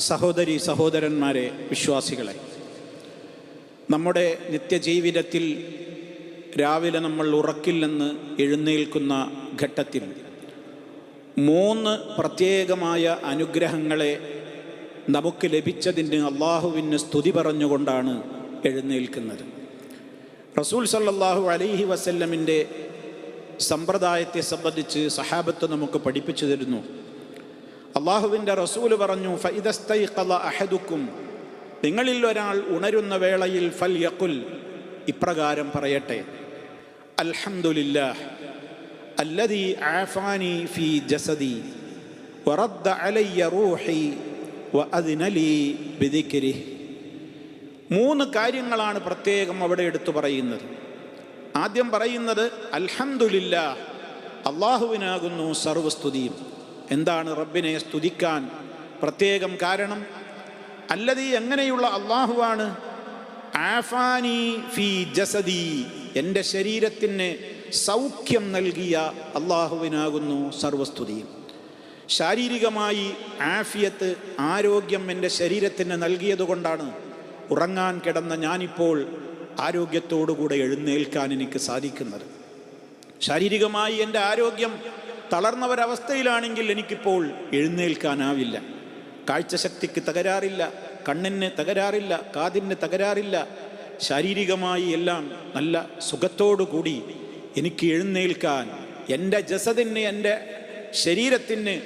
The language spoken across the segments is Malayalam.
സഹോദരി സഹോദരന്മാരെ, വിശ്വാസികളെ, നമ്മുടെ നിത്യജീവിതത്തിൽ രാവിലെ നമ്മൾ ഉറക്കില്ലെന്ന് എഴുന്നേൽക്കുന്ന ഘട്ടത്തിൽ 3 പ്രത്യേകമായ അനുഗ്രഹങ്ങളെ നമുക്ക് ലഭിച്ചതിന് അള്ളാഹുവിന് സ്തുതി പറഞ്ഞുകൊണ്ടാണ് എഴുന്നേൽക്കുന്നത്. റസൂൽ സല്ലല്ലാഹു അലൈഹി വസല്ലമിൻ്റെ സമ്പ്രദായത്തെ സംബന്ധിച്ച് സഹാബത്ത് നമുക്ക് പഠിപ്പിച്ചു തരുന്നു. അള്ളാഹുവിൻ്റെ റസൂല് പറഞ്ഞു, ഫഇദസ്തൈഖള അഹദുക്കും, നിങ്ങളിൽ ഒരാൾ ഉണരുന്ന വേളയിൽ ഫൽയഖുൽ, ഇപ്രകാരം പറയട്ടെ, അൽഹംദുലില്ലാഹ് അല്ലദീ ആഫാനി ഫീ ജസദി വറദ്ദ അലയ്യ റൂഹി വഅദ്ന ലീ ബിദിക്രിഹി. 3 കാര്യങ്ങളാണ് പ്രത്യേകം അവിടെ എടുത്തു പറയുന്നത്. ആദ്യം പറയുന്നത് അൽഹംദുലില്ലാഹ്, അള്ളാഹുവിനാകുന്നു സർവസ്തുതിയും. എന്താണ് റബ്ബിനെ സ്തുതിക്കാൻ പ്രത്യേകം കാരണം? അല്ലദീ, എങ്ങനെയുള്ള അള്ളാഹുവാണ്? ആഫാനി ഫീ ജസദി, എൻ്റെ ശരീരത്തിന് സൗഖ്യം നൽകിയ അള്ളാഹുവിനാകുന്നു സർവസ്തുതിയും. ശാരീരികമായി ആഫിയത്ത്, ആരോഗ്യം എൻ്റെ ശരീരത്തിന് നൽകിയതുകൊണ്ടാണ് ഉറങ്ങാൻ കിടന്ന ഞാനിപ്പോൾ ആരോഗ്യത്തോടുകൂടെ എഴുന്നേൽക്കാൻ എനിക്ക് സാധിക്കുന്നത്. ശാരീരികമായി എൻ്റെ ആരോഗ്യം തളർന്നവരവസ്ഥയിലാണെങ്കിൽ എനിക്കിപ്പോൾ എഴുന്നേൽക്കാനാവില്ല. കാഴ്ചശക്തിക്ക് തകരാറില്ല, കണ്ണിന് തകരാറില്ല, കാതിന് തകരാറില്ല. ശാരീരികമായി എല്ലാം നല്ല സുഖത്തോടു കൂടി എനിക്ക് എഴുന്നേൽക്കാൻ, എൻ്റെ ജസദിന്, എൻ്റെ ശരീരത്തിന്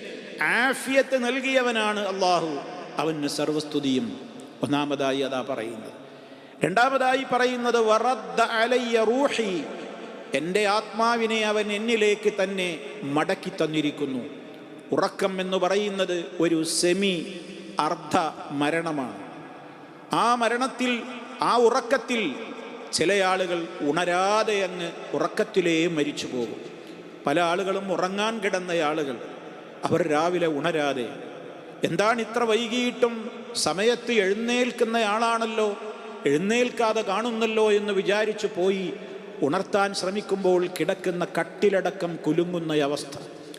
ആഫിയത്ത് നൽകിയവനാണ് അള്ളാഹു, അവന് സർവസ്തുതിയും. ഒന്നാമതായി അതാ പറയുന്നത്. രണ്ടാമതായി പറയുന്നത് വറദ്ദ അലയ്യ റൂഹി, എൻ്റെ ആത്മാവിനെ അവൻ എന്നിലേക്ക് തന്നെ മടക്കി തന്നിരിക്കുന്നു. ഉറക്കം എന്ന് പറയുന്നത് ഒരു അർദ്ധ മരണമാണ്. ആ മരണത്തിൽ, ആ ഉറക്കത്തിൽ ചില ആളുകൾ ഉണരാതെ അങ്ങ് ഉറക്കത്തിലേ മരിച്ചു പോകും. പല ആളുകളും ഉറങ്ങാൻ കിടന്ന ആളുകൾ, അവർ രാവിലെ ഉണരാതെ, എന്താണ് ഇത്ര വൈകിയിട്ടും സമയത്ത് എഴുന്നേൽക്കുന്ന ആളാണല്ലോ, എഴുന്നേൽക്കാതെ കാണുന്നല്ലോ എന്ന് വിചാരിച്ചു പോയി ഉണർത്താൻ ശ്രമിക്കുമ്പോൾ കിടക്കുന്ന കട്ടിലടക്കം കുലുങ്ങുന്ന അവസ്ഥ.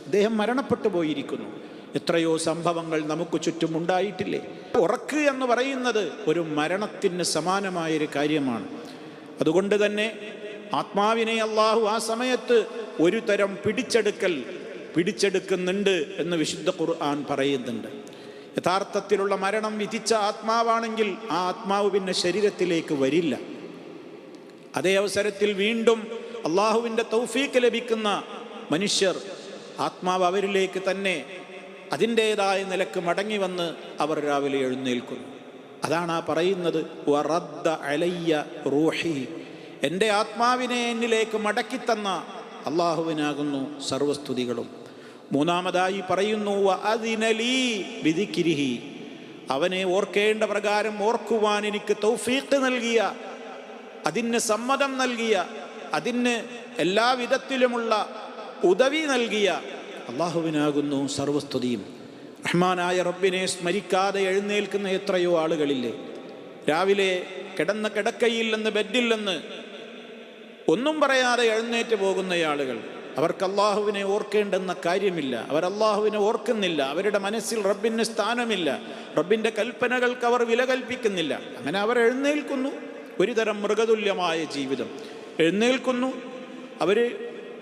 അദ്ദേഹം മരണപ്പെട്ടു പോയിരിക്കുന്നു. എത്രയോ സംഭവങ്ങൾ നമുക്ക് ചുറ്റും ഉണ്ടായിട്ടില്ലേ? ഉറക്ക് എന്ന് പറയുന്നത് ഒരു മരണത്തിന് സമാനമായൊരു കാര്യമാണ്. അതുകൊണ്ട് തന്നെ ആത്മാവിനെ അള്ളാഹു ആ സമയത്ത് ഒരു തരം പിടിച്ചെടുക്കുന്നുണ്ട് എന്ന് വിശുദ്ധ ഖുർആൻ പറയുന്നുണ്ട്. യഥാർത്ഥത്തിലുള്ള മരണം വിധിച്ച ആത്മാവാണെങ്കിൽ ആ ആത്മാവ് പിന്നെ ശരീരത്തിലേക്ക് വരില്ല. അതേ അവസരത്തിൽ വീണ്ടും അള്ളാഹുവിൻ്റെ തൗഫീക്ക് ലഭിക്കുന്ന മനുഷ്യർ, ആത്മാവ് അവരിലേക്ക് തന്നെ അതിൻ്റേതായ നിലക്ക് മടങ്ങി വന്ന് അവർ രാവിലെ എഴുന്നേൽക്കുന്നു. അതാണ് ആ പറയുന്നത് വറദ്ദ അലയ്യ റൂഹി, എൻ്റെ ആത്മാവിനെ എന്നിലേക്ക് മടക്കിത്തന്ന അള്ളാഹുവിനാകുന്നു സർവസ്തുതികളും. മൂന്നാമതായി പറയുന്നു വഅദ്ന ലീ ബിദിക്രിഹി, അവനെ ഓർക്കേണ്ട പ്രകാരം ഓർക്കുവാൻ എനിക്ക് തൗഫീഖ് നൽകിയ, അതിന് സമ്മതം നൽകിയ, അതിന് എല്ലാവിധത്തിലുമുള്ള ഉദവി നൽകിയ അള്ളാഹുവിനാകുന്നു സർവസ്തുതിയും. റഹ്മാനായ റബ്ബിനെ സ്മരിക്കാതെ എഴുന്നേൽക്കുന്ന എത്രയോ ആളുകളില്ലേ? രാവിലെ കിടന്ന കിടക്കയിൽ നിന്ന്, ബെഡിൽ നിന്ന് ഒന്നും പറയാതെ എഴുന്നേറ്റ് പോകുന്ന ആളുകൾ, അവർക്ക് അള്ളാഹുവിനെ ഓർക്കേണ്ടെന്ന കാര്യമില്ല. അവർ അള്ളാഹുവിനെ ഓർക്കുന്നില്ല. അവരുടെ മനസ്സിൽ റബ്ബിന് സ്ഥാനമില്ല. റബ്ബിൻ്റെ കൽപ്പനകൾക്ക് അവർ വില കൽപ്പിക്കുന്നില്ല. അങ്ങനെ അവർ എഴുന്നേൽക്കുന്നു. ഒരു തരം മൃഗതുല്യമായ ജീവിതം. എഴുന്നേൽക്കുന്നു, അവർ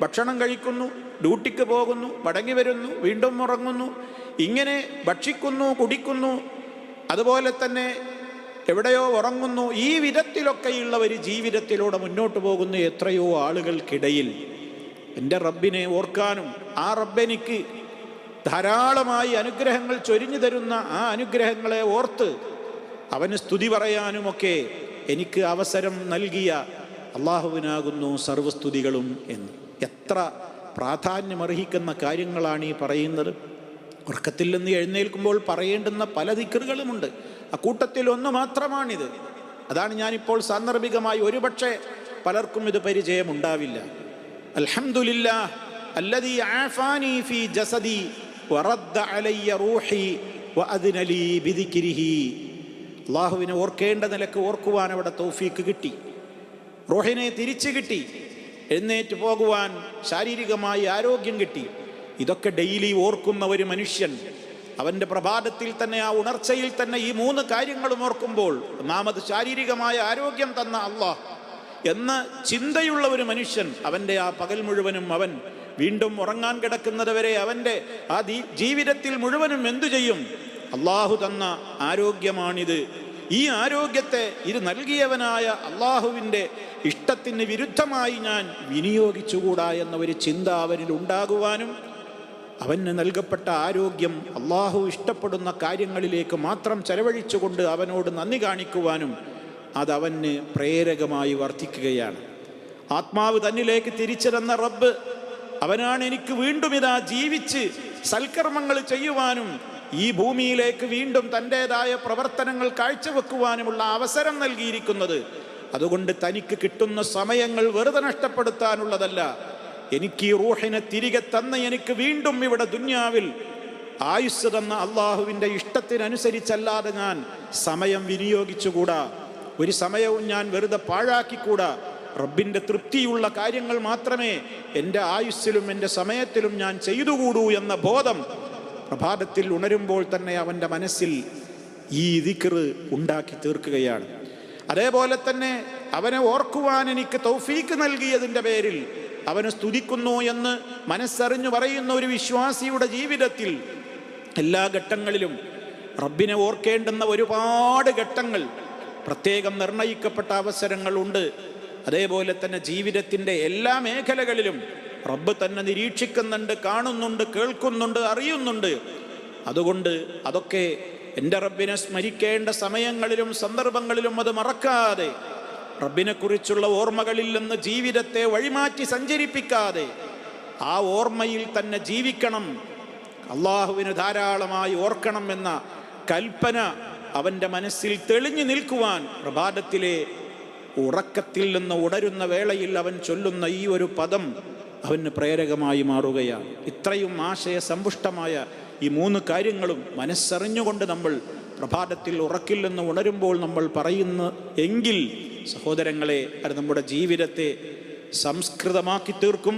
ഭക്ഷണം കഴിക്കുന്നു, ഡ്യൂട്ടിക്ക് പോകുന്നു, മടങ്ങി വരുന്നു, വീണ്ടും ഉറങ്ങുന്നു, ഇങ്ങനെ ഭക്ഷിക്കുന്നു, കുടിക്കുന്നു, അതുപോലെ തന്നെ എവിടെയോ ഉറങ്ങുന്നു. ഈ വിധത്തിലൊക്കെയുള്ള ഒരു ജീവിതത്തിലൂടെ മുന്നോട്ട് പോകുന്ന എത്രയോ ആളുകൾക്കിടയിൽ എൻ്റെ റബ്ബിനെ ഓർക്കാനും, ആ റബ്ബെനിക്ക് ധാരാളമായി അനുഗ്രഹങ്ങൾ ചൊരിഞ്ഞു തരുന്ന ആ അനുഗ്രഹങ്ങളെ ഓർത്ത് അവന് സ്തുതി പറയാനുമൊക്കെ എനിക്ക് അവസരം നൽകിയ അള്ളാഹുവിനാകുന്നു സർവസ്തുതികളും എന്ന്. എത്ര പ്രാധാന്യമർഹിക്കുന്ന കാര്യങ്ങളാണ് ഈ പറയുന്നത്. ഉറക്കത്തിൽ നിന്ന് എഴുന്നേൽക്കുമ്പോൾ പറയേണ്ടുന്ന പല ദിക്റുകളുമുണ്ട്. അക്കൂട്ടത്തിൽ ഒന്ന് മാത്രമാണിത്. അതാണ് ഞാനിപ്പോൾ സാന്ദർഭികമായി, ഒരുപക്ഷെ പലർക്കും ഇത് പരിചയമുണ്ടാവില്ല. അൽഹംദുലില്ലാഹ് അല്ലദീ ആഫാനി ഫീ ജസദി വറദ്ദ അലയ്യ റൂഹി വഅദ്ന ലീ ബിദിക്രിഹി. അള്ളാഹുവിനെ ഓർക്കേണ്ട നിലക്ക് ഓർക്കുവാൻ അവിടെ തൗഫീക്ക് കിട്ടി, റൂഹിനെ തിരിച്ചു കിട്ടി, എഴുന്നേറ്റ് പോകുവാൻ ശാരീരികമായി ആരോഗ്യം കിട്ടി. ഇതൊക്കെ ഡെയിലി ഓർക്കുന്ന ഒരു മനുഷ്യൻ അവൻ്റെ പ്രഭാതത്തിൽ തന്നെ, ആ ഉണർച്ചയിൽ തന്നെ ഈ 3 കാര്യങ്ങളും ഓർക്കുമ്പോൾ, ഒന്നാമത് ശാരീരികമായ ആരോഗ്യം തന്ന അള്ളാഹ് എന്ന ചിന്തയുള്ള ഒരു മനുഷ്യൻ, അവൻ്റെ ആ പകൽ മുഴുവനും അവൻ വീണ്ടും ഉറങ്ങാൻ കിടക്കുന്നത് വരെ അവൻ്റെ ആ ജീവിതത്തിൽ മുഴുവനും എന്തു ചെയ്യും? അള്ളാഹു തന്ന ആരോഗ്യമാണിത്. ഈ ആരോഗ്യത്തെ ഇത് നൽകിയവനായ അള്ളാഹുവിൻ്റെ ഇഷ്ടത്തിന് വിരുദ്ധമായി ഞാൻ വിനിയോഗിച്ചുകൂടാ എന്ന ഒരു ചിന്ത അവനിൽ ഉണ്ടാകുവാനും, അവന് നൽകപ്പെട്ട ആരോഗ്യം അള്ളാഹു ഇഷ്ടപ്പെടുന്ന കാര്യങ്ങളിലേക്ക് മാത്രം ചെലവഴിച്ചുകൊണ്ട് അവനോട് നന്ദി കാണിക്കുവാനും അതവന് പ്രേരകമായി വർദ്ധിക്കുകയാണ്. ആത്മാവ് തന്നിലേക്ക് തിരിച്ചെന്ന റബ്ബ് അവനാണ് എനിക്ക് വീണ്ടും ഇതാ ജീവിച്ച് സൽക്കർമ്മങ്ങൾ ചെയ്യുവാനും ഈ ഭൂമിയിലേക്ക് വീണ്ടും തൻ്റെതായ പ്രവർത്തനങ്ങൾ കാഴ്ചവെക്കുവാനുമുള്ള അവസരം നൽകിയിരിക്കുന്നത്. അതുകൊണ്ട് തനിക്ക് കിട്ടുന്ന സമയങ്ങൾ വെറുതെ നഷ്ടപ്പെടുത്താനുള്ളതല്ല. എനിക്ക് ഈ റൂഹിനെ തിരികെ തന്ന എനിക്ക് വീണ്ടും ഇവിടെ ദുന്യാവിൽ ആയുസ് തന്ന അള്ളാഹുവിൻ്റെ ഇഷ്ടത്തിനനുസരിച്ചല്ലാതെ ഞാൻ സമയം വിനിയോഗിച്ചുകൂടാ. ഒരു സമയവും ഞാൻ വെറുതെ പാഴാക്കിക്കൂടാ. റബ്ബിൻ്റെ തൃപ്തിയുള്ള കാര്യങ്ങൾ മാത്രമേ എൻ്റെ ആയുസ്സിലും എൻ്റെ സമയത്തിലും ഞാൻ ചെയ്തുകൂടൂ എന്ന ബോധം പ്രഭാതത്തിൽ ഉണരുമ്പോൾ തന്നെ അവൻ്റെ മനസ്സിൽ ഈ ദിക്ർ ഉണ്ടാക്കി തീർക്കുകയാണ്. അതേപോലെ തന്നെ അവനെ ഓർക്കുവാൻ എനിക്ക് തൗഫീക്ക് നൽകിയതിൻ്റെ പേരിൽ അവനെ സ്തുതിക്കുന്നു എന്ന് മനസ്സറിഞ്ഞു പറയുന്ന ഒരു വിശ്വാസിയുടെ ജീവിതത്തിൽ എല്ലാ ഘട്ടങ്ങളിലും റബ്ബിനെ ഓർക്കേണ്ടുന്ന ഒരുപാട് ഘട്ടങ്ങൾ, പ്രത്യേകം നിർണയിക്കപ്പെട്ട അവസരങ്ങളുണ്ട്. അതേപോലെ തന്നെ ജീവിതത്തിൻ്റെ എല്ലാ മേഖലകളിലും റബ്ബ് തന്നെ നിരീക്ഷിക്കുന്നുണ്ട്, കാണുന്നുണ്ട്, കേൾക്കുന്നുണ്ട്, അറിയുന്നുണ്ട്. അതുകൊണ്ട് അതൊക്കെ എൻ്റെ റബ്ബിനെ സ്മരിക്കേണ്ട സമയങ്ങളിലും സന്ദർഭങ്ങളിലും അത് മറക്കാതെ, റബ്ബിനെക്കുറിച്ചുള്ള ഓർമ്മകളിൽ നിന്ന് ജീവിതത്തെ വഴിമാറ്റി സഞ്ചരിപ്പിക്കാതെ ആ ഓർമ്മയിൽ തന്നെ ജീവിക്കണം. അള്ളാഹുവിന് ധാരാളമായി ഓർക്കണം എന്ന കൽപ്പന അവൻ്റെ മനസ്സിൽ തെളിഞ്ഞു നിൽക്കുവാൻ പ്രഭാതത്തിലെ ഉറക്കത്തിൽ നിന്ന് ഉണരുന്ന വേളയിൽ അവൻ ചൊല്ലുന്ന ഈ ഒരു പദം അവന് പ്രേരകമായി മാറുകയാണ്. ഇത്രയും ആശയസമ്പുഷ്ടമായ ഈ 3 കാര്യങ്ങളും മനസ്സറിഞ്ഞുകൊണ്ട് നമ്മൾ പ്രഭാതത്തിൽ ഉറക്കിൽ നിന്ന് ഉണരുമ്പോൾ നമ്മൾ പറയുന്ന എങ്കിൽ സഹോദരങ്ങളെ, അത് നമ്മുടെ ജീവിതത്തെ സംസ്കൃതമാക്കി തീർക്കും.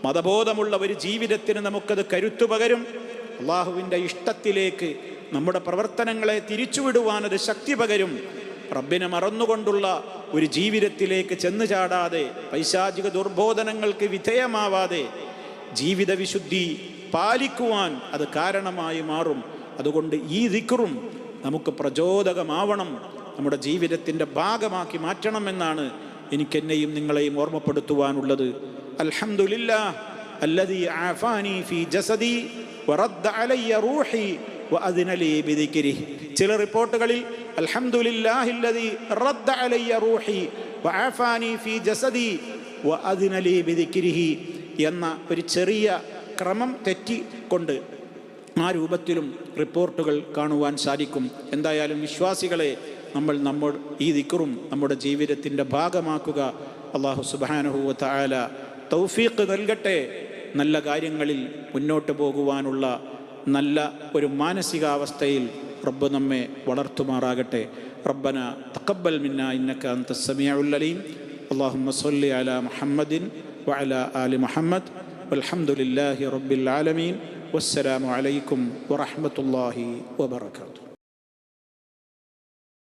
മതബോധമുള്ള ഒരു ജീവിതത്തിന് നമുക്കത് കരുത്തു പകരും. അള്ളാഹുവിൻ്റെ ഇഷ്ടത്തിലേക്ക് നമ്മുടെ പ്രവർത്തനങ്ങളെ തിരിച്ചുവിടുവാനത് ശക്തി പകരും. റബ്ബിനെ മറന്നുകൊണ്ടുള്ള ഒരു ജീവിതത്തിലേക്ക് ചെന്നു ചാടാതെ, പൈശാചിക ദുർബോധനങ്ങൾക്ക് വിധേയമാവാതെ ജീവിത വിശുദ്ധി പാലിക്കുവാൻ അത് കാരണമായി മാറും. അതുകൊണ്ട് ഈ ദിക്റും നമുക്ക് പ്രചോദകമാവണം, നമ്മുടെ ജീവിതത്തിൻ്റെ ഭാഗമാക്കി മാറ്റണമെന്നാണ് എനിക്കെന്നെയും നിങ്ങളെയും ഓർമ്മപ്പെടുത്തുവാനുള്ളത്. അൽഹംദുലില്ലാഹ് അല്ലദീ ആഫാനി ഫീ ജസദി വറദ്ദ അലയ്യ റൂഹി വഅദ്ന ലീ ബിദിക്രിഹി. ചില റിപ്പോർട്ടുകളിൽ അൽഹംദുലില്ലാഹില്ലദീ റദ്ദ അലയ്യ റൂഹി വആഫാനി ഫീ ജസദി വഅദ്ന ലീ ബിദിക്രിഹി എന്ന ഒരു ചെറിയ ക്രമം തെറ്റിക്കൊണ്ട് ആ രൂപത്തിലും റിപ്പോർട്ടുകൾ കാണുവാൻ സാധിക്കും. എന്തായാലും വിശ്വാസികളെ, നമ്മൾ ഈ ദിക്റും നമ്മുടെ ജീവിതത്തിൻ്റെ ഭാഗമാക്കുക. അല്ലാഹു സുബ്ഹാനഹു വ തആല തൗഫീഖ് നൽകട്ടെ. നല്ല കാര്യങ്ങളിൽ മുന്നോട്ട് പോകുവാനുള്ള നല്ല ഒരു മാനസികാവസ്ഥയിൽ റബ്ബ് നമ്മെ വളർത്തുമാറാകട്ടെ. റബ്ബന തഖബ്ബൽ മിന്നാ ഇന്നക അൻതസ് സമീഉൽ അലീം. അല്ലാഹുമ്മ സ്വല്ലി അലാ മുഹമ്മദിൻ വഅലാ ആലി മുഹമ്മദ് വൽഹംദുലില്ലാഹി റബ്ബിൽ ആലമീൻ. വസ്സലാമു അലൈക്കും വറഹ്മത്തുള്ളാഹി വബറകാതുഹു.